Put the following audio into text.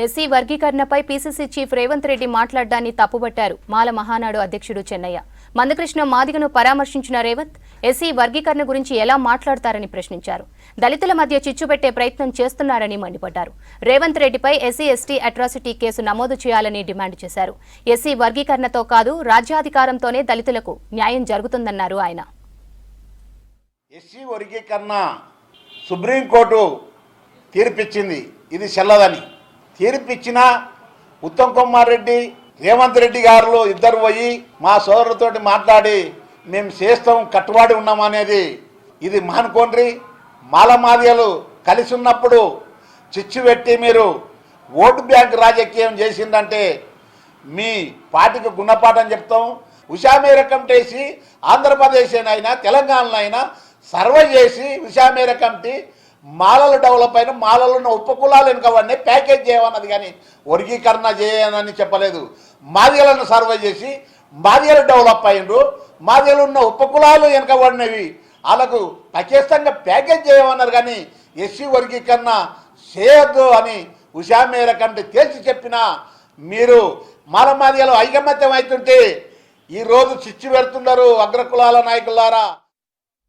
SC వర్గీకరణపై PCC chief Revanth Reddy మాట్లాడ్డాన్ని తప్పుబట్టారు మాల మహానాడు అధ్యక్షుడు చెన్నయ్య. మందకృష్ణ మాదిగను పరామర్శించిన రేవంత్ ఎస్సీ వర్గీకరణ గురించి ఎలా మాట్లాడతారని ప్రశ్నించారు. దళితుల మధ్య చిచ్చుపెట్టే ప్రయత్నం చేస్తున్నారని మండిపడ్డారు. రేవంత్ రెడ్డిపై ఎస్సీ ఎస్టీ అట్రాసిటీ కేసు నమోదు చేయాలని డిమాండ్ చేశారు. ఎస్సీ వర్గీకరణతో కాదు రాజ్యాధికారంతోనే దళితులకు న్యాయం జరుగుతుందన్నారు ఆయన. ఎస్సీ వర్గీకరణ సుప్రీంకోర్టు తీర్పిచ్చింది, ఇది చెల్లదని. తీర్పిచ్చిన ఉత్తమ్ కుమార్ రెడ్డి రేవంత్ రెడ్డి గారు ఇద్దరు పోయి మా సోదరులతోటి మాట్లాడి మేము చేస్తాం, కట్టుబడి ఉన్నామనేది ఇది మానుకోండి. మాలమాదిగలు కలిసి ఉన్నప్పుడు చిచ్చు పెట్టి మీరు ఓటు బ్యాంక్ రాజకీయం చేసిందంటే మీ పార్టీకి గుణపాఠం చెప్తాం. ఉషామేర కమిటీ వేసి ఆంధ్రప్రదేశ్ అయినా తెలంగాణలో అయినా సర్వే చేసి ఉషామేర కమిటీ మాలలు డెవలప్ అయిన మాలలు ఉన్న ఉపకులాలు వెనుకవన్నీ ప్యాకేజ్ చేయమన్నది, కానీ వర్గీకరణ చేయనని చెప్పలేదు. మాదిగలను సర్వే చేసి మాదిగలు డెవలప్ అయ్యిండ్రు, మాదిగలు ఉన్న ఉపకులాలు వెనుకబడినవి వాళ్ళకు పకేస్తంగా ప్యాకేజ్ చేయమన్నారు, కానీ ఎస్సీ వర్గీకరణ చేయొద్దు అని ఉషామేర కమిటీ తేల్చి చెప్పినా మీరు మాదిగలు ఐకమత్యం అవుతుంటే ఈరోజు చిచ్చు పెడుతున్నారు అగ్రకులాల నాయకులారా.